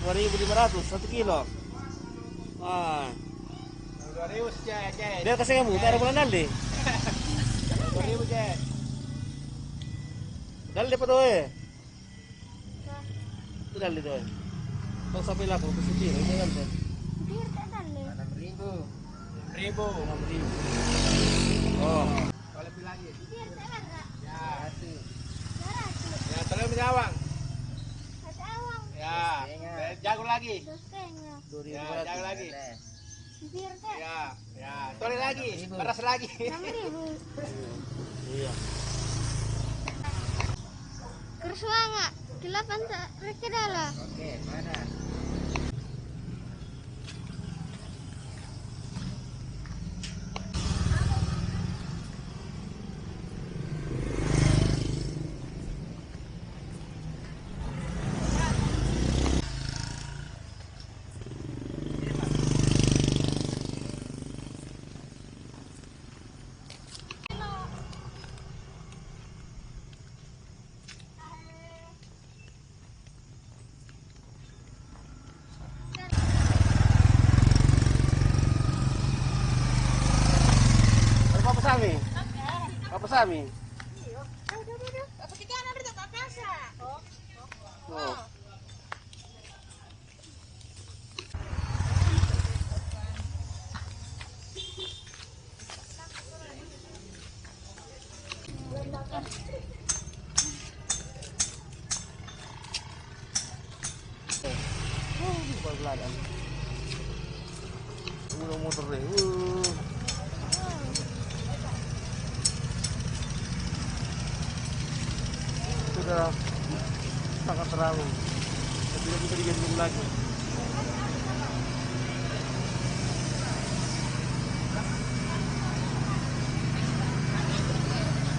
2.500 1 kilo. Ah. 2.000 cek. Biar kasih kamu, tak ada bulan dali. 2.000 cek. Dali pa doy. Itu dali doy. Kau sampai lah, kau positif, ini kan deh. Bir tak dali. 6.000. 6.000. Oh. Kalau lebih lagi. Bir tak ada. Ya. Darah. Ya, terus menyawang. Ada awang. Ya. Jago lagi. Doskanya. 2.500. Ya, jago lagi. Bir tak. Ya, ya. Tolong lagi. Beras lagi. 6.000. Iya. Kersuanga. Kilapan tak reka dala. Oke, mana? Apa sami? Apa sami? Oh. Berbeladan. Motor deh. Sudah sangat terlalu. Tidak bisa digantung lagi.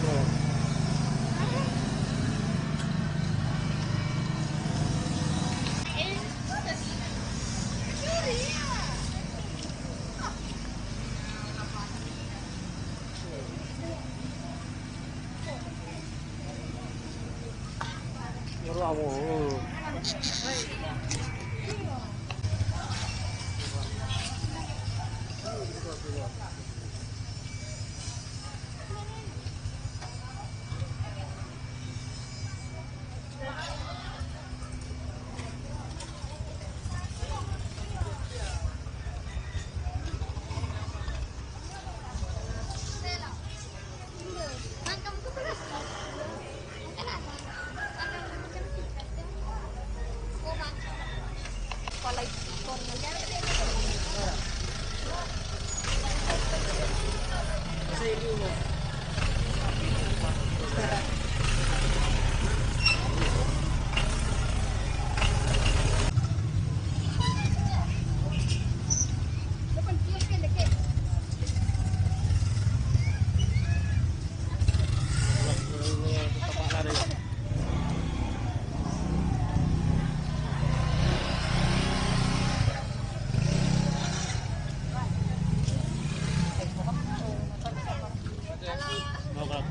Oh. Kamu.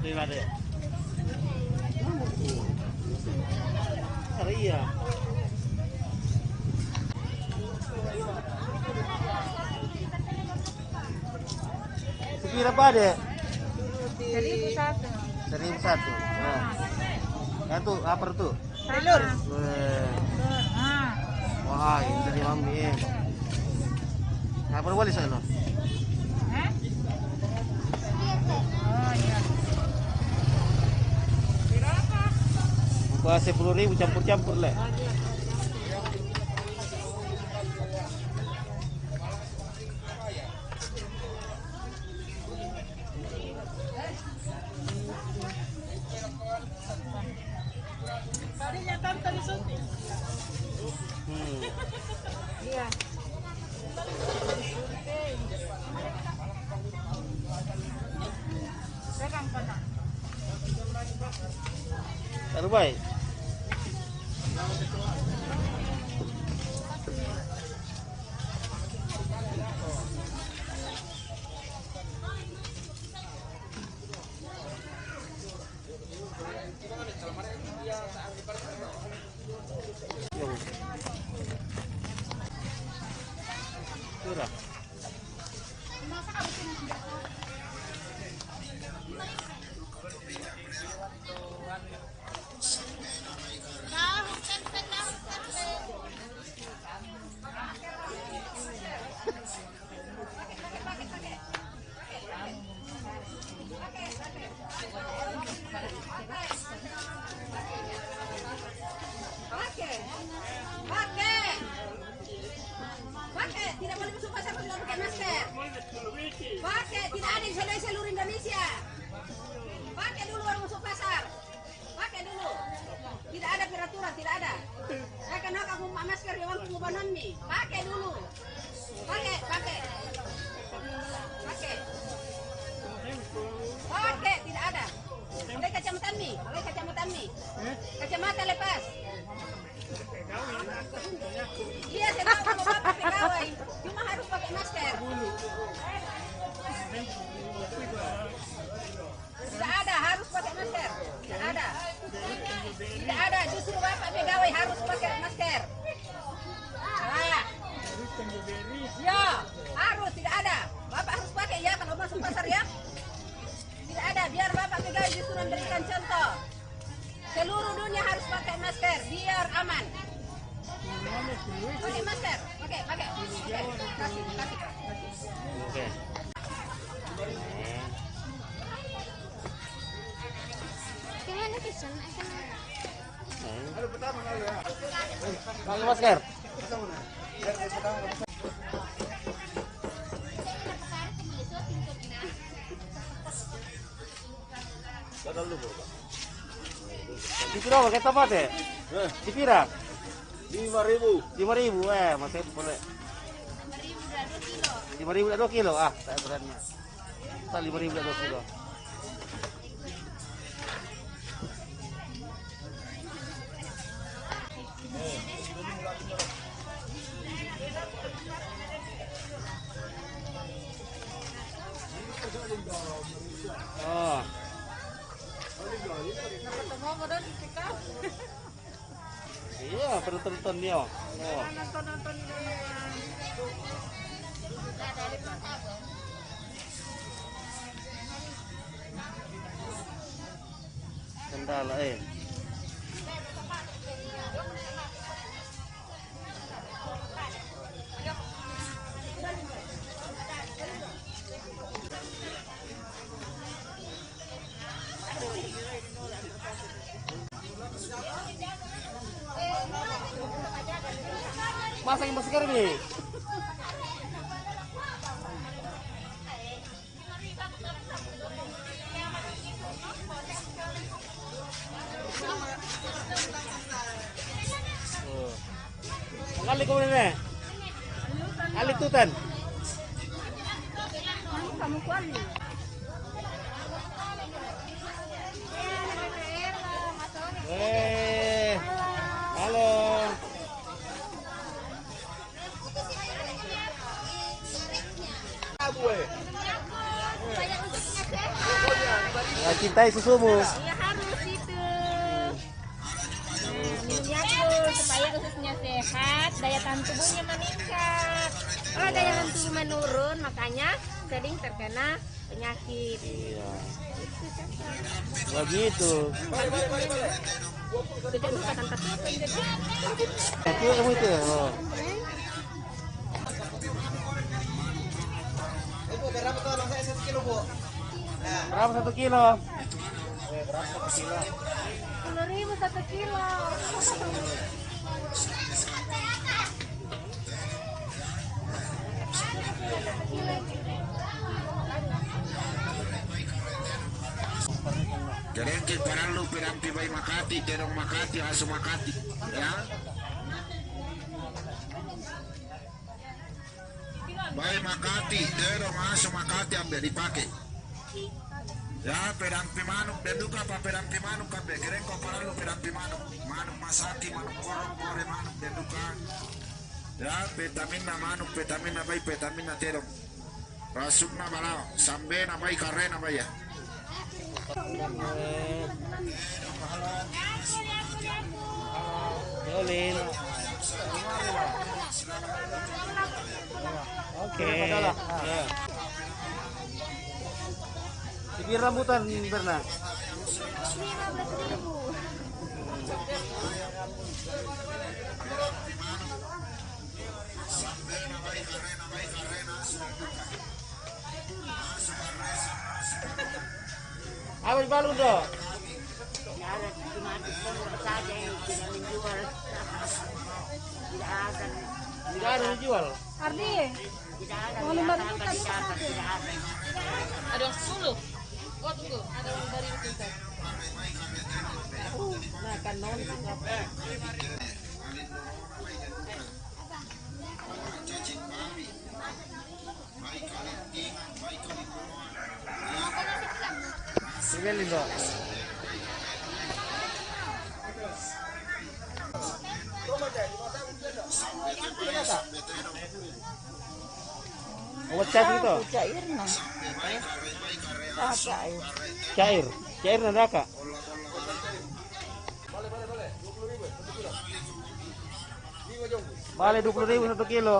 Terima deh. Iya. Berapa deh? 1.001. 1.001. Nah. Yang tuh apa tuh? Telur. Wah, ini dari mami. Apa boleh saya lo? Buat 10.000 campur-campur lah. Iya. Taruh baik. Yung pakai masker. Pakai, tidak ada di seluruh Indonesia. Pakai dulu baru masuk pasar. Pakai dulu. Tidak ada peraturan, tidak ada. Saya kan hak aku pakai masker yang aku banon nih. Pakai dulu. Pakai. Pakai, tidak ada. Pakai kacamata nih. Kacamata lepas. Iya, saya tahu kalau bapak pegawai, cuma harus pakai masker. Tidak ada, harus pakai masker. Tidak ada, justru bapak pegawai harus pakai masker. Ya, harus, tidak ada. Bapak harus pakai ya kalau masuk pasar ya. Tidak ada, biar bapak pegawai justru memberikan contoh. Seluruh dunia harus pakai masker, biar aman. Pakai masker, pakai. Kasih. Oke. Gimana pisan? Pakai masker. Dipira pakai tomat ya? Dipira? 5.000. Masih boleh. 5.000 dah 2 kilo. Ah, tak beratnya. Tak 5.000 dah 2 kilo. Oh. Iya, penonton dia. Oh. Kendala Masang masker nih. Kali kau mana? Kali tutan. Kamu kuali. Halo. Ya, cintai susumu. Ya harus itu. Minum Yakult supaya ususnya sehat, daya tahan tubuhnya meningkat. Kalau daya tahan tubuh menurun, makanya sering terkena penyakit. Iya. Begitu. Tidak bukan tanpa Itu kamu itu ya. Oh. Berapa tuh abang saya 1 kilo, Bu? Berapa 1 kilo? 10.000 1 kilo. Jadi para lu pirampi bay makati, terong makati, asu makati, ya. Bay makati, terong asu makati ambil dipakai. Ya pirampi manuk dan duka apa pirampi manuk ambil keren kau para lu pirampi manuk masaki, manuk korong, kore manuk dan duka. Ya vitamina manuk, vitamina bay, vitamina terong. Rasukna balau, sampai nabai karena bay ya. Jolin. Oke. Ya. Sipir rambutan Berna. 15.000. Apa balun dong? Tidak ada dijual. Ardi, mau 5.000 tadi satu. Ada yang 10. Oh tunggu, ada yang dari kita. Nah kan non. Tinggal Lindo. Oh, cat itu? Cair nah. Cair. Cair nada kak? Bale 20.000 1 kilo.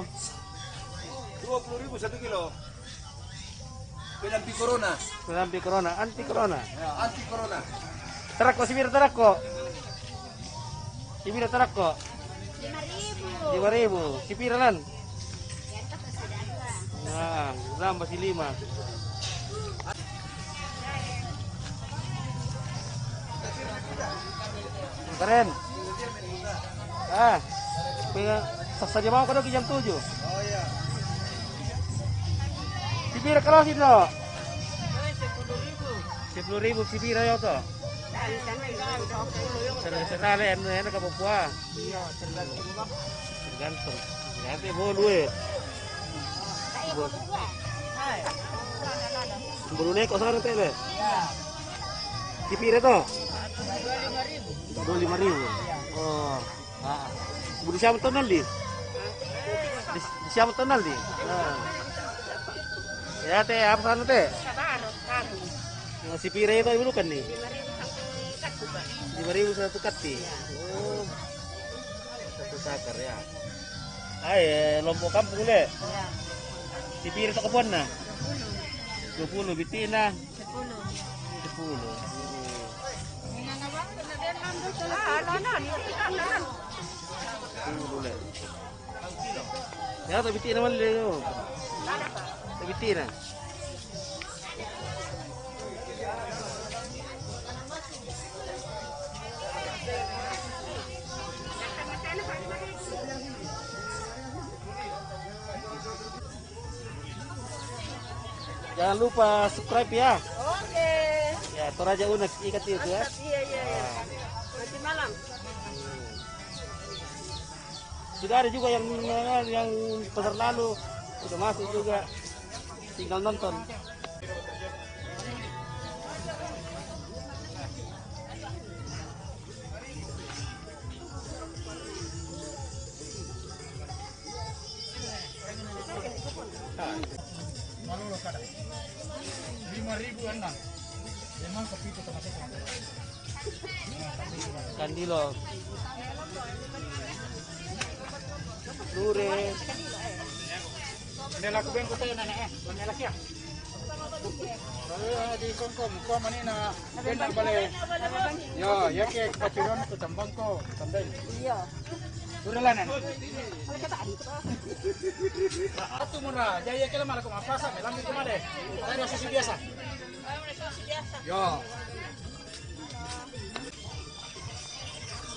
20.000 1 kilo. Penampi corona. Penampi corona, anti corona. Ya, anti corona. Terako sibir terako. Sibir terako. 5.000. 5.000. Sipiralan. Nah, gram masih 5. Keren. Saja mau kau jam 7. Oh iya. Sipir kalau sih no. 10.000 sipir ayo to. Sekali enak ke Papua. Iya, tergantung. Nanti mau duit. Sebelum naik kok sekarang tele? Sipir itu? 25.000. Oh. Budi siapa tonal di? Di siapa tonal di? Ya teh apa sana teh? Si pire itu dulu kan nih? 5.000 satu kati. Oh, satu sakar ya. Lombok kampung deh. Si pire itu kebun nah? 20 bitina. 10. Ya, tapi bitina mana dia? Tapi bitina. Jangan lupa subscribe ya. Oke. Ya, Toraja Unex ikat itu ya. Iya. Nanti malam. Sudah ada juga yang pasar lalu sudah masuk juga. Tinggal nonton. Malolo kada. 5.000 enam. Memang kopi itu termasuk. Kandilo. Lure. Nela ko ben ko tayo na nela siya. Kalau di Kongkom, ko manina ben bale. Yo, ya ke paciron ko tambang ko, tambeng. Iya. Duralanan. Atu muna, jaya kala malah ko mapasa, melambi ko male. Tayo sisi biasa. Yo.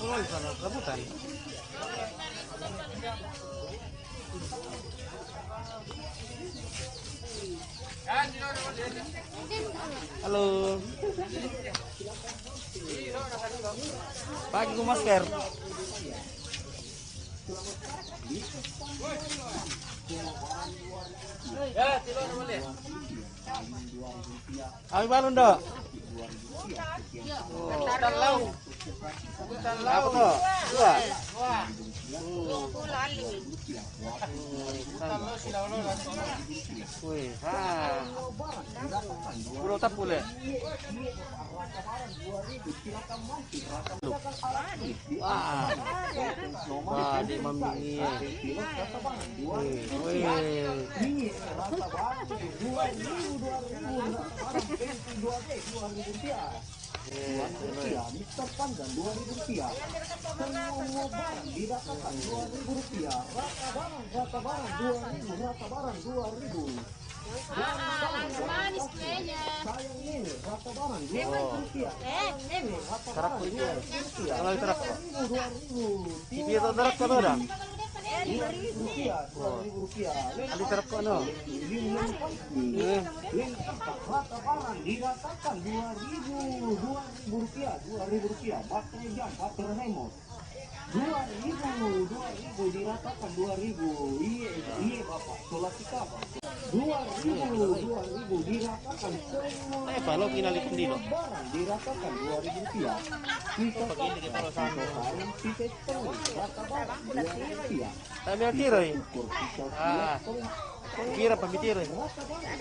Oh, sana rebutan. Halo. Pakai gua masker. Ya, tilon boleh. Ami balon dok. Talau. Apa tuh? Dua. Wih, pulau tak boleh. Wah, di mami. Manis kuenya. Tarak ko itu. Kalau tarak ko. Ibi itu tarak ko dah. Ada terap kok no. Rata barang diratakan 2.000 rupiah, 2.000 rupiah. Baterai jam, baterai remote. 2.000 diratakan 2.000. Iya bapak, sholat kita apa? 2.000 diratakan semua. Balok kinali pendino. Barang diratakan 2.000 rupiah. Kita sarung kita setengah. Rata barang 2.000 rupiah. Ambil tiro ya. Kira pembitiro ya.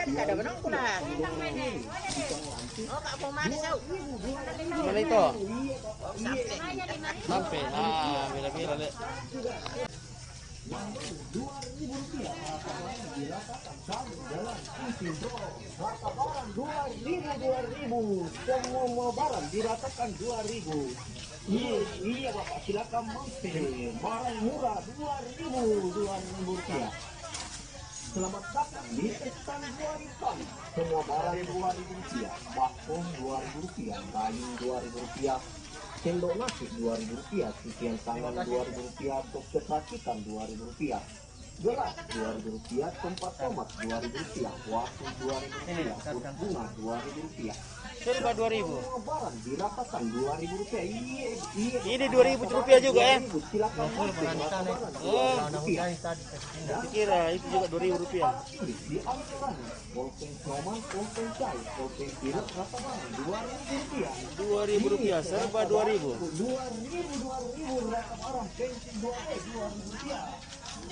Ada benang pulang. Oh, Kak Pomani tahu. Mana itu? Sampai. Bila-bila le. 2.000 rupiah diratakan sama jalan isi bro. Rata barang 2.000. Semua barang diratakan 2.000. Iya bapak, silakan mampir. Barang murah 2.000 rupiah. Selamat datang di Pestan 2.000. Semua barang 2.000 rupiah. Bakung 2.000 rupiah. Kayu 2.000 rupiah. Sendok nasi 2.000 rupiah. Cucian tangan 2.000 rupiah. Topset rakitan 2.000 rupiah. Gelas 2.000 rupiah. Tempat tomat 2.000 rupiah. Waktu 2.000 rupiah. Bunga 2.000 rupiah. Serba 2.000. Barang diratakan 2.000 rupiah. Iya. Ini 2.000 rupiah juga ya. Silakan mampir. Oh, kira itu juga 2.000 rupiah. Di Amperan, polpen Roman, polpen Cai, polpen Kirap, rata barang 2.000 rupiah. 2.000 rupiah, serba 2.000. 2.000 rata barang, pensiun 2.000 rupiah.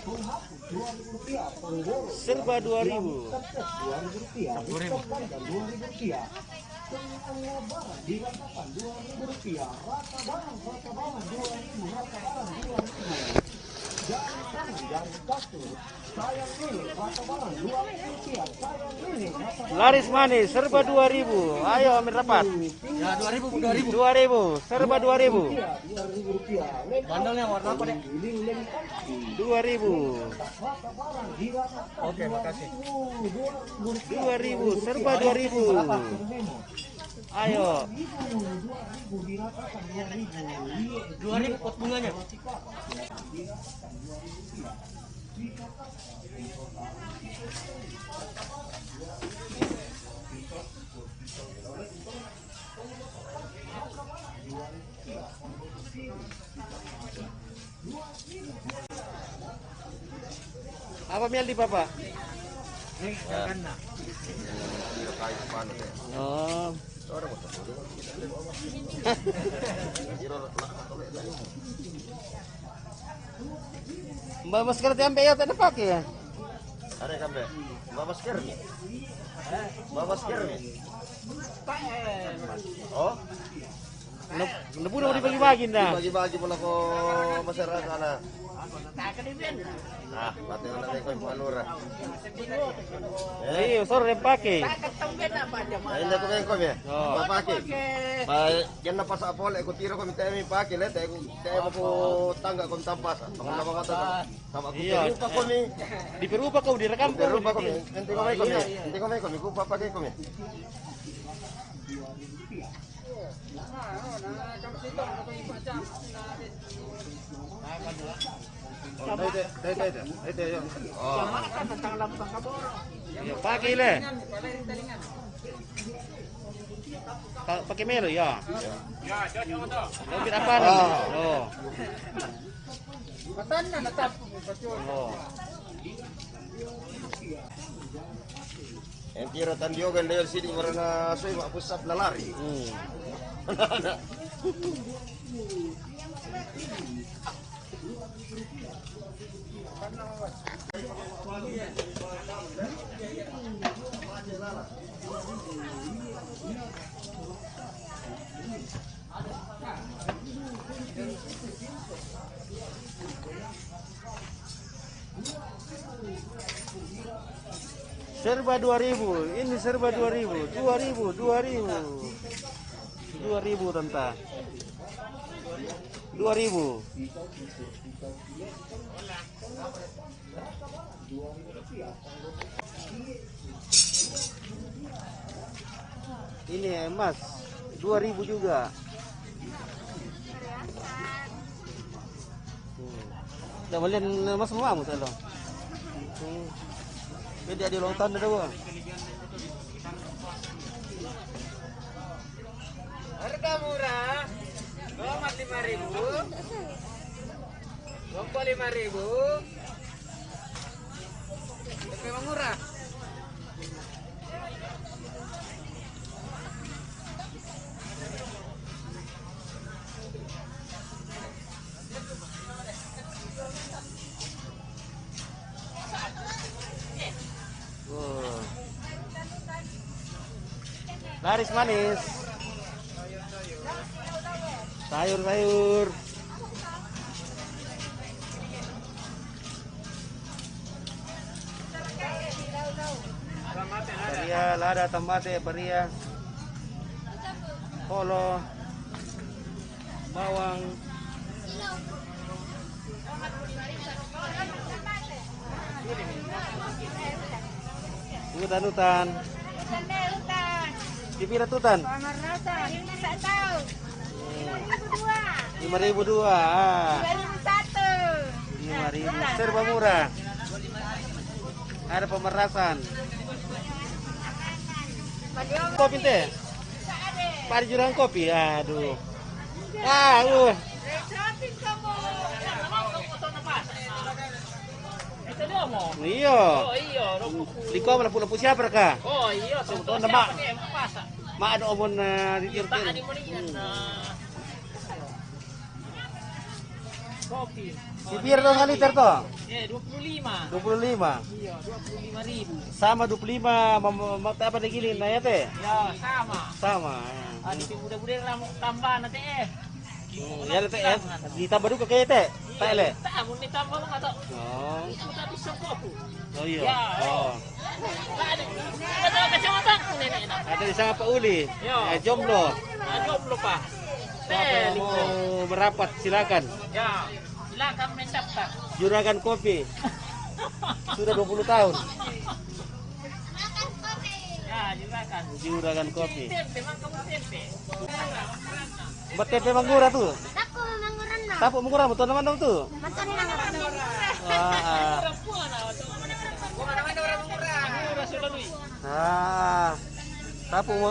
Penghapus 2.000 rupiah, pengborong Serba 2.000. 2.000 rupiah, diskon 2.000 rupiah. Semua barang diratakan 2.000 rupiah. Rata barang 2.000, rata barang 2.000. Jangan kasur, sayang ini rata barang 2.000 rupiah. Sayang ini rata barang Laris manis, serba 2.000. Ayo ambil rapat. Ya 2.000. 2.000, serba 2.000. 2.000 rupiah. Bandelnya warna apa deh? 2.000. Rata barang diratakan Oke, makasih. 2.000, serba 2.000. Ayo. 2.000 diratakan 2.000. 2.000 pot bunganya. Apa mial di papa? Oh. Mbak masker tiang ya tadi pakai ya? Ada kan be? Mbak masker nih. Mbak masker nih. Oh? Nebu udah dibagi-bagi dah. Bagi-bagi pula ko masyarakat na. Nah, pati na natin ko manura. Iya, sore pakai. Hindi ko ngayon ko ya. Papaki. Yan na pa sa apol, ko tiro ko mitay mi paki let, ko ko tangga ko tampas. Pangalawa ko to. Sama ko pa ko mi. Di Perupa kau direkam kau. Pero pa ko mi. Hindi ko may ko mi. Hindi ko may ko mi. Ko papaki ko mi. Ya, pakai le. Pakai melo ya. Ya, Lebih apa nih? Oh. Oh. Yang kira tandiogan dari sini warna soy pusat lalari. Serba 2.000, ini serba 2.000, 2.000 tante. 2.000. Ini emas 2.000 juga. Dah balian mas semua mu selo. Beda di ulang tahun dah. Harga murah. Tomat 5.000. Lombok 5.000. Memang murah. Laris manis. Sayur-sayur. Paria, lada, tomate, paria. Kolo. Bawang. Hutan-hutan. Dipira tutan. Pamarasan, ini tak tahu. 5.002. 5.000. Serba murah. Ada pemerasan. Kopi teh. Pari jurang kopi. Aduh. Iya. Oh iya, Liko lampu-lampu siapa kah? oh iya, Sebetulnya mak. Mak ada omon di tirtir. Kopi. Sipir dong kali liter toh? 25. 25. Iya, 25.000. Sama 25 apa lagi gini nanya teh? Ya, sama. Sama. Di muda-muda lah tambah nanti Ya teh ditambah dulu kayak teh. Tak le. Tak mau ditambah enggak tahu. Oh. Itu tadi kopi. Oh iya. Ya. Oh. Ada kacamata nenek. Ada di sana Pak Uli. Ya. Jomblo. Jomblo Pak. Siapa mau merapat silakan. Ya. Silakan mendaftar. Juragan kopi. Sudah 20 tahun. Ya, silakan. Juragan kopi. Tempe, memang kamu tempe. Buat tempe mangura tuh. Aku manguran no. Tapo mangura betul nama dong tuh. Macam manguran. Ah. Ah. Tapo mo.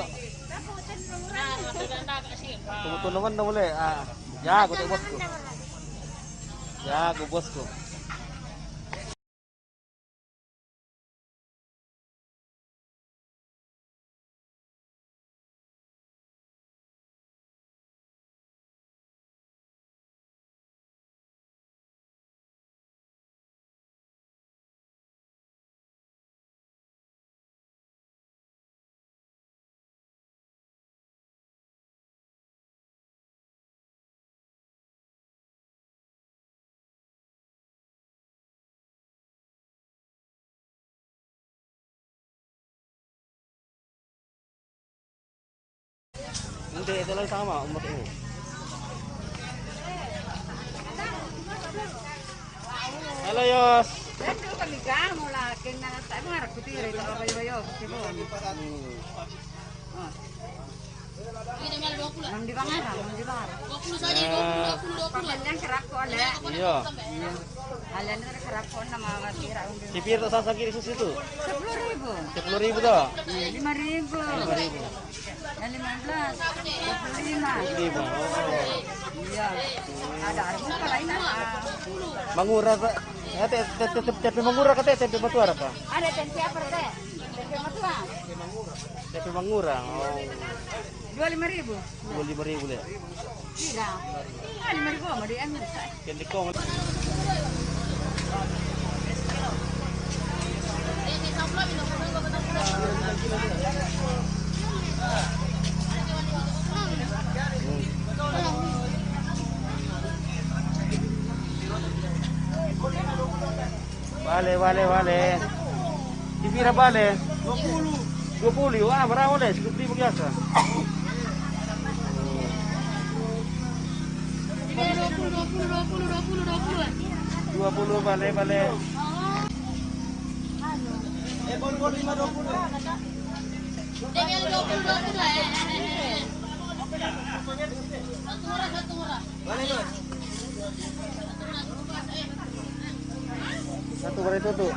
Betul naman na boleh. Ah. Ya, aku bosku. Ya, aku bosku. Hindi, ito lang sama, umat ini. Halo Yos. Itu kami kamu lah, kena tak marah kutiri kalau bayo-bayo kutibon. Mang di bangar, mang di bangar. 20 saja, 20. Pamilya kerap ko ala. Iya. Ala na kerap ko na mga tira undi. Sipir to sa kiri sus itu. 10.000. 10.000 to. 5.000. 5.000. Yang 15. 25. 5. Oh. Iya. Ada armo pala ina. Mangura ka. Tepe mangura ka tepe matuara ka. Ada tempe apa teh? Tempe matua. Tepe mangura. Oh. 25.000. 25.000 le. Iya. 5.000 mau diambil. Kendi ko. Vale. Dipira vale? 20. Wah, berapa deh? 10.000 biasa. 20 vale. Bon 5.20. Dengan 20 Satu murah. Vale, Yos. baru tutup.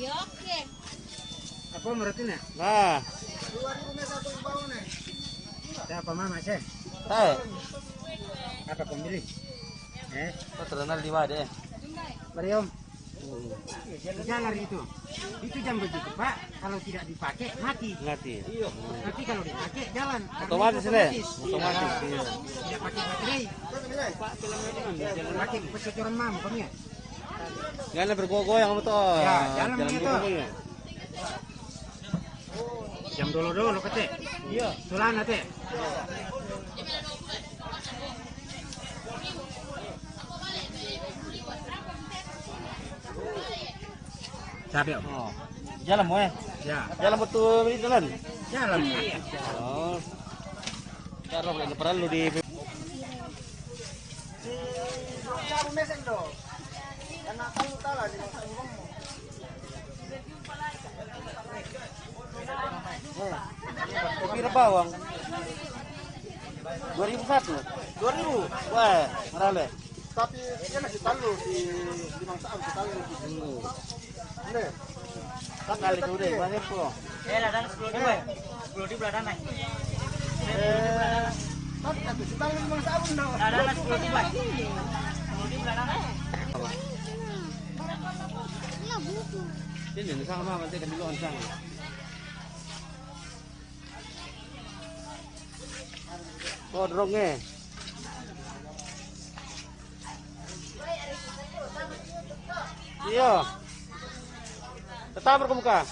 Ya oke. Apa menurutnya? Nah, Apa mama sih? tahu. Apa pemilih? Kau terkenal di mana deh? Mari om. Jalan itu jam begitu pak. Kalau tidak dipakai mati. Ngerti. Tapi kalau dipakai jalan. Karena Otomatis itu deh. otomatis. Otomatis. Iya. Tidak pakai baterai. Pakai persetujuan mam kami ya. Jangan bergoyang betul. Ya, jalan begitu. bergoyang. Jam dulu kete. Iya. Sulana teh. Sabi om. Oh. Jalan mau ya? Ya. Jalan betul ini jalan. Jalan. Oh. Taruh ini perlu di Kopi bawang 2001 2000 wah merale Tapi dia masih talu di Limang Saam di talu. Ini. kali itu deh banyak kok Ladang 10 ribu. 10 ribu ladang. Tapi di talu Limang Saam no. Ladang 10 ribu. 10 ribu ladang. ini sama nanti kan dulu sang kodrongnya iya tetap berkemuka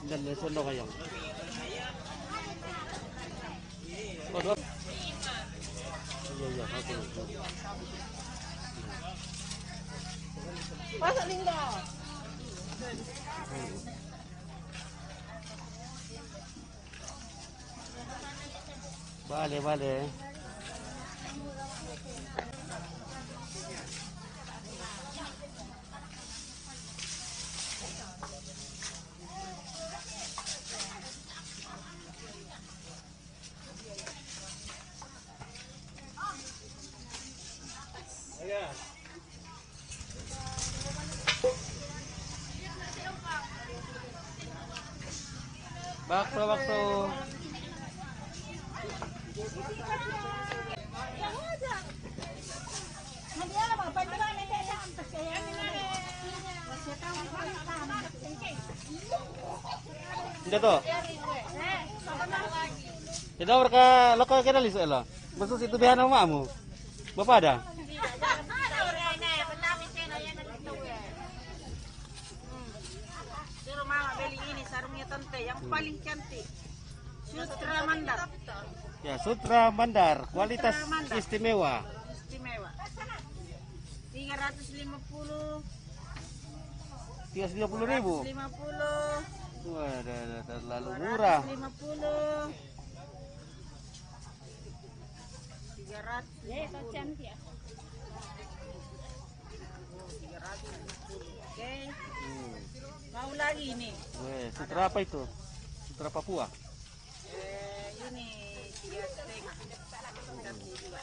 dan lesson dong ayam kodok iya oke Pasok linggo. Vale. Bakso. Tidak tuh. Tidak mereka lokal kita lihat lah. Maksud itu biar namamu. Bapak ada? Suruh mama beli ini sarungnya tante yang paling cantik. Sutra Mandar. Ya, Sutra Mandar, kualitas Mandar. istimewa. Istimewa. 350. 350.000. 50. Wah, terlalu murah. 50. 300. Ya, itu cantik ya. 350. Oke. Mau lagi ini. Weh, Sutra apa itu? Sutra Papua. Ini 3,5. Cantik juga.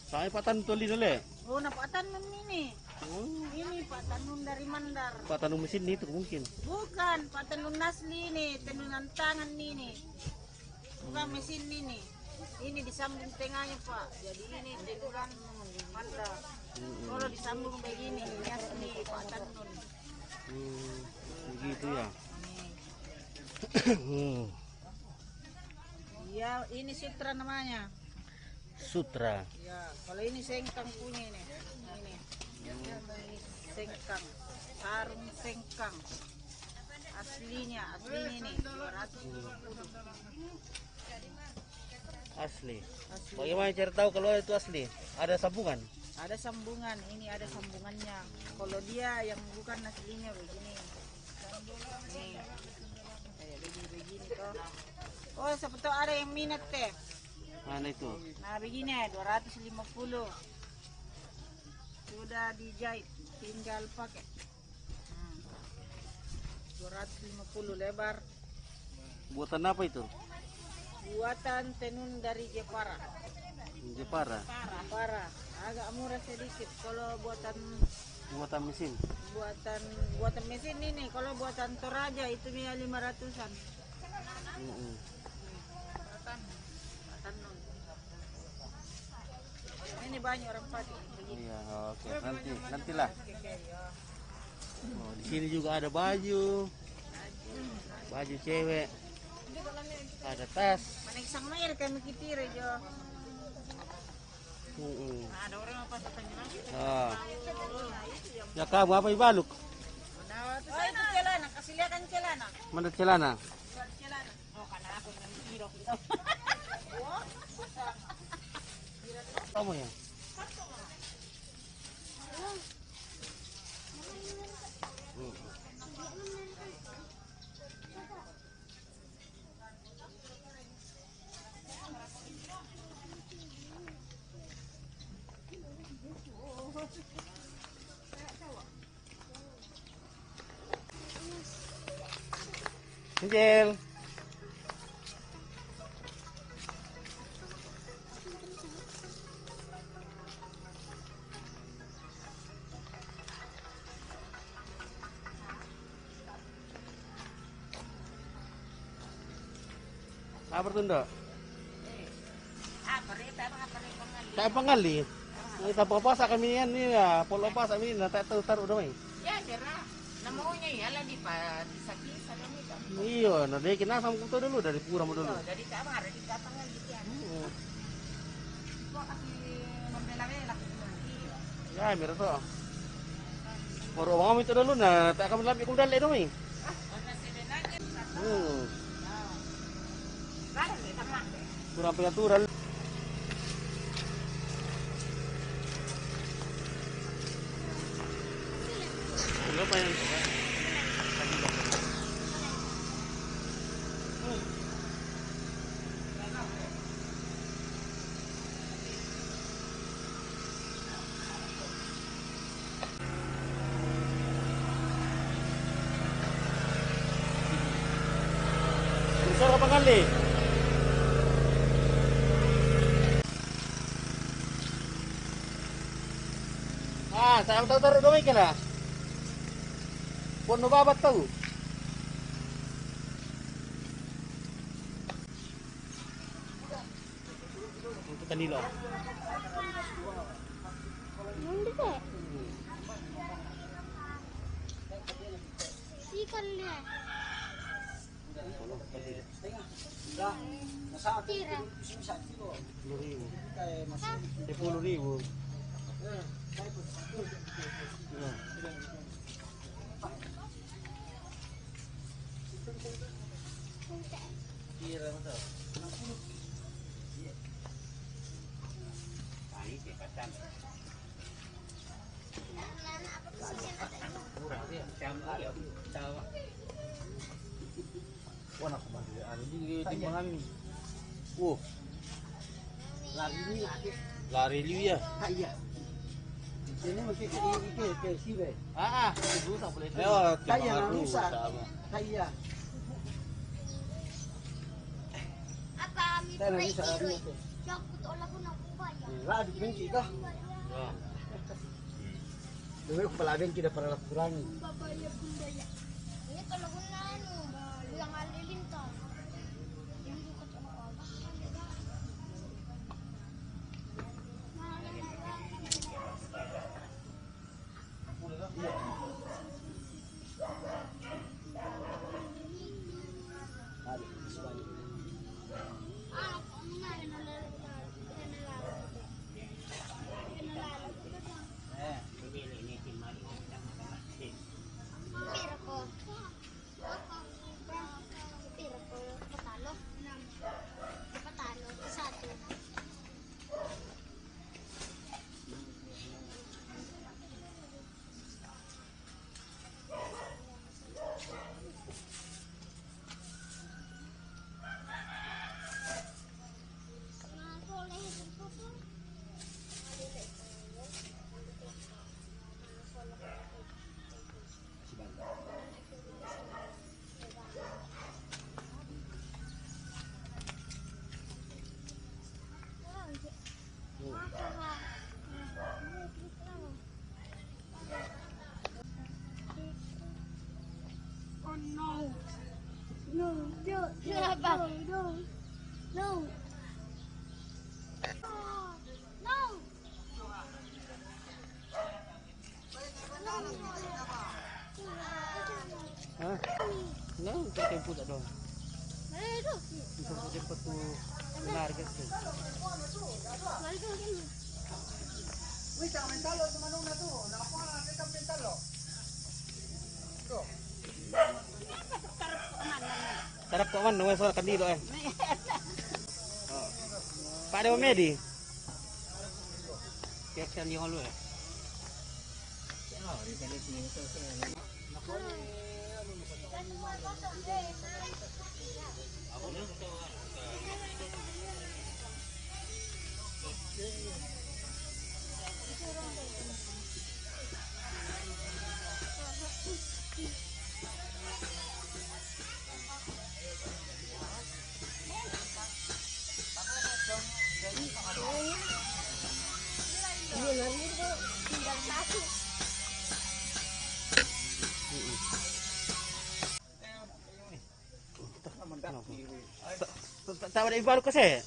Saya Pak Tan tuli dulu. Oh, Pak Tanun ini. Ini Pak Tanun dari Mandar. Pak Tanun mesin itu mungkin. Bukan, Pak Tanun asli ini, tenunan tangan ini. Bukan mesin ini. Ini disambung tengahnya, Pak. Jadi ini tenunan Mandar. Kalau disambung begini, ini asli Pak Tanun. Begitu ya. Iya, ini Sutra namanya. Sutra. Ya, kalau ini sengkang punya ini. Ini sengkang. Sarung sengkang. Aslinya ini 250. Asli. Bagaimana cara tahu kalau itu asli? Ada sambungan. Ada sambungan, ini ada sambungannya. Kalau dia yang bukan aslinya begini. Nih. Kayak begini toh. Oh, siapa tahu ada yang minat teh. Mana itu? Nah, begini 250. Sudah dijahit, tinggal pakai. 250 lebar. Buatan apa itu? Buatan tenun dari Jepara. Jepara. Jepara. Agak murah sedikit kalau buatan Mesin. buatan mesin ini. Kalau buatan Toraja itu 500-an. Tenun. Ini banyak orang pakai begini. Iya, oke. Nantilah. Oh, di sini juga ada baju. Baju cewek. Ada tas. Manik sang mayar kami kitire jo. Ada orang apa tanya lagi? Ah. Ya kamu apa ibaluk? Oh itu celana, kasih lihat kan celana. Mana celana? Celana. Oh karena aku yang kira. Kamu ya? Angel. Apa tuh, tak pengali. Kita papas kami ini ya, polo pas kami na tak taruh doang. Ya, cerah. Namanya ya lah di sakit kami kan. Iya, nah dia kena sama kutu dulu dari pura dulu. Dari kamar, di kapangan gitu ya. Kok kasih membela-bela Ya, mira tuh. Baru orang itu dulu nah, tak akan lebih kuda le dong. Kurang pengaturan. Apa yang besar apa kali? Saya tahu doang kena. Pon babat tahu. Untuk kanilo. Nanti deh. Ikan deh. Tira. 10.000. Kira betul. Murah dia. Wah, nak kembali. Ada di timbangan. Lari liu ya. Iya. Ini mesti ke sini. Itu tak boleh. Kaya rusak. Kaya. Apa mi Saya nanti saya lihat. Jok tolak ko na po ba ya? Lah di benci ka. Dulu kepala abang kita pernah kurangi. Babaya bundaya. Ini tolak ko na ano, bilang alilinta. Hindi ko to puta doon. Bisa cepat tuh menarik itu. Sarap kok man, namanya soal kandilo eh. Pak ada medi. Kayak siang di holu ya. Tahu ada baru kasi.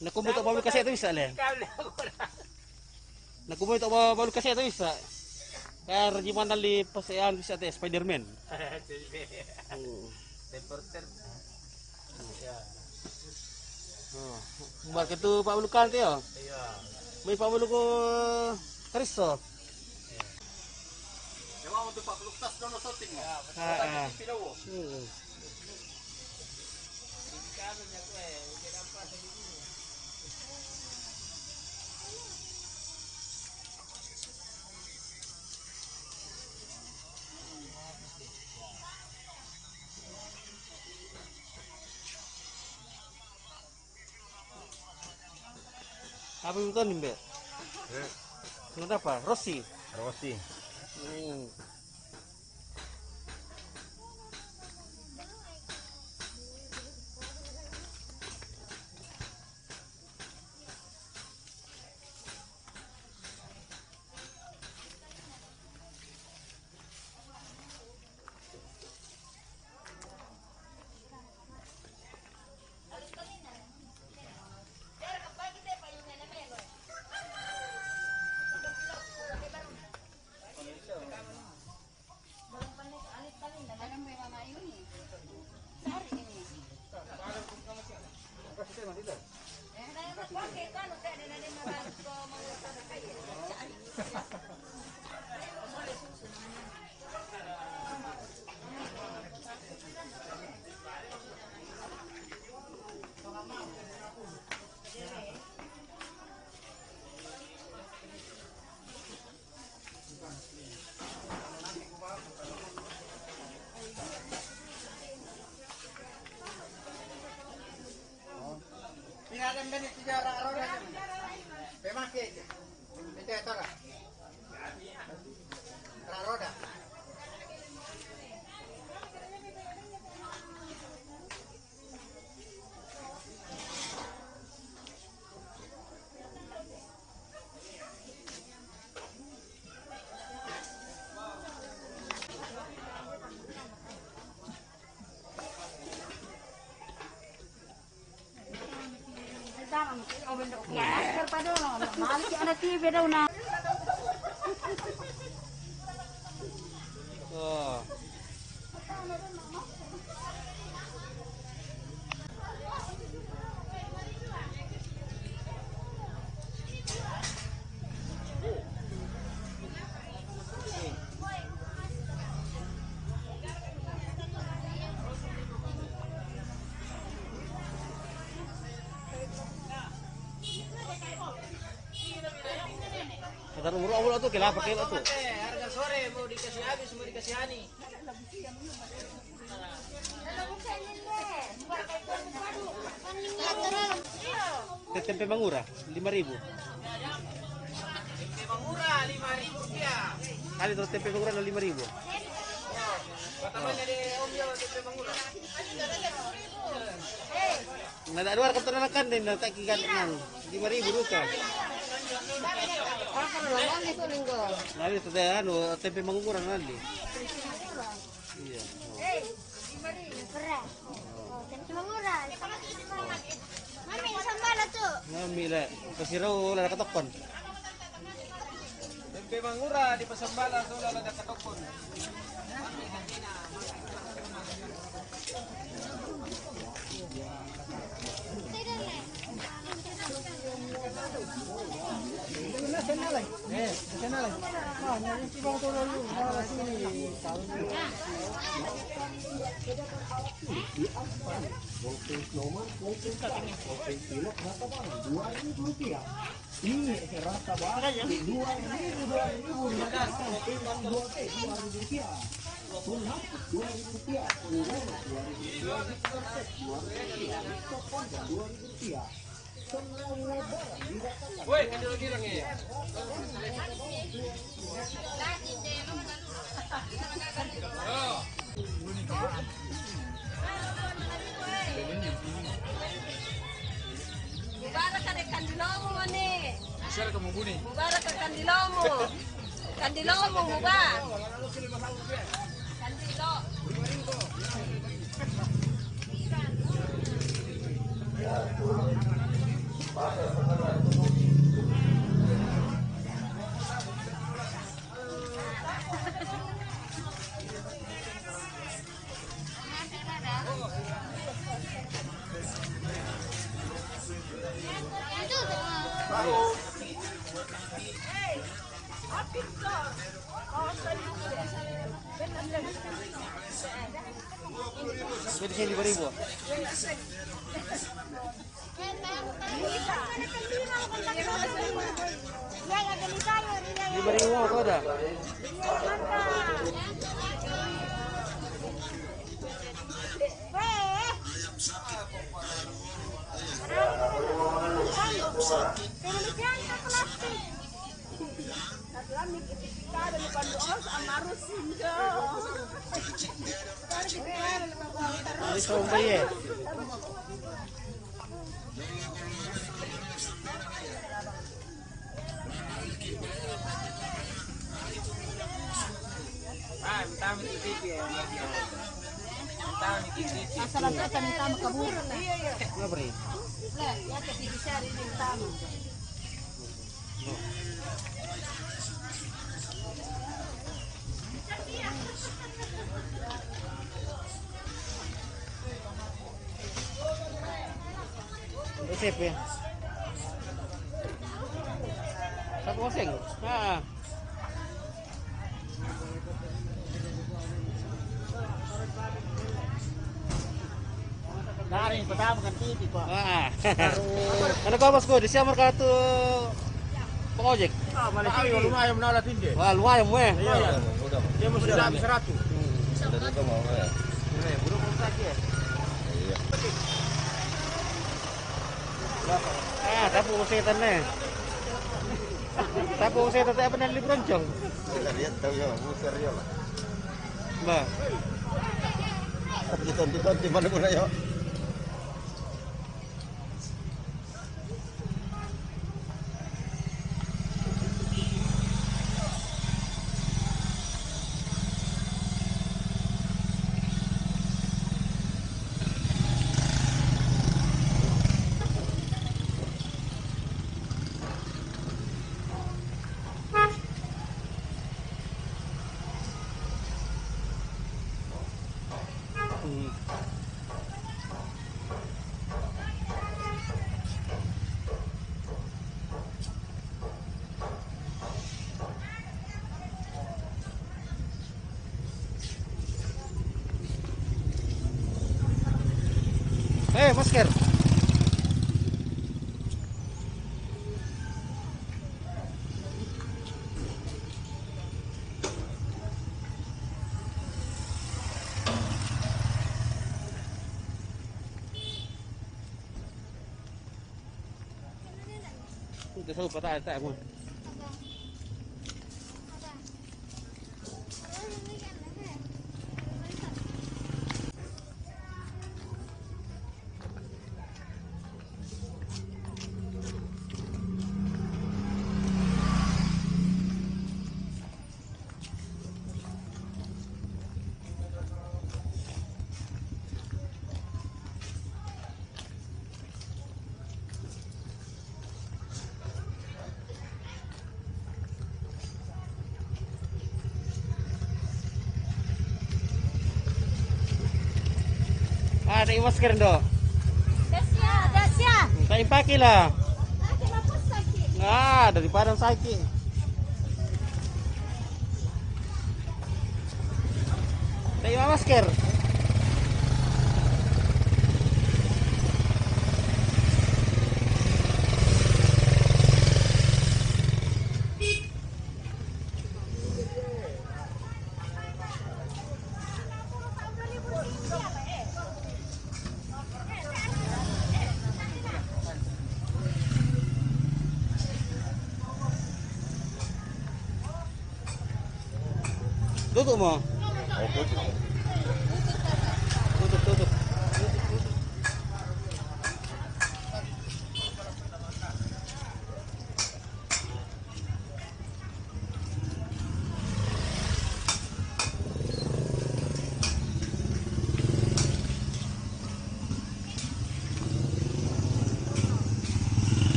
Nakumbuto baru kasi itu bisa le. Nakumbuto baru kasi itu bisa. Kaya gimana li pasean bisa teh Spiderman. Reporter. Oh, buat itu Pak Bulukan tuh ya? Iya. May Pak Buluko Kristo. Dewa untuk Pak Bulukas dono shooting mo. Ah. Apa itu nih, Mbak? Kenapa apa? Rossi. Rossi. Tinggalkan benit sejarah roda. Pemakai. Itu ya tola. Roda. Oh. Taruh murah tuh kila pakai itu. Harga sore mau dikasih habis mau dikasih hani. Tempe mangura 5.000. Tempe mangura 5.000 rupiah. Kali terus tempe mangura 5.000. Batamanya di Om Jawa tempe mangura. Nada luar kata kan din tak kikan nang 5.000 ruka. Nali itu teh anu tempe mangura nali. Iya. Mami, sambal tuh. Nami le, kasiro la katokon. Tempe mangura di Pasambala solo ada katokon. Rp2.000. Ini rata banget Rp2.000. Woi, kecil-kecil nih. Mubarak ada kandilomo nih. Siapa kamu bunyi? Mubarak ada kandilomo. Kandilomo mubarak. Kandilo. Jadi sini 5.000. Lima kau ada? Ini sombong ya. Asal kata minta kabur. Kenapa nih? Lah, ya ke dicari di tamu. Resep ya. Satu oseng. Ah. Dari pertama kan titik kok. Ah. Ano ka bos ko? Di siya markato pengojek. Ah, Malaysia lumayan menolak tinggi. Wah, lumayan mo eh. Dia mesti dapat 100. Buruk mo sa akin. Tapo ko setan na eh. Tapo ko setan tayo pa ng libron chong. Lihat tahu ya, muser ya lah. Ba. Ditonti mana pun ayo. Masker. Udah tahu patah tak mo. ada masker dong. Dasya. Tak pakai lah. Kenapa sakit? Nah, daripada sakit. Tak masker. Tutup mau? Oh, tutup. Tutup.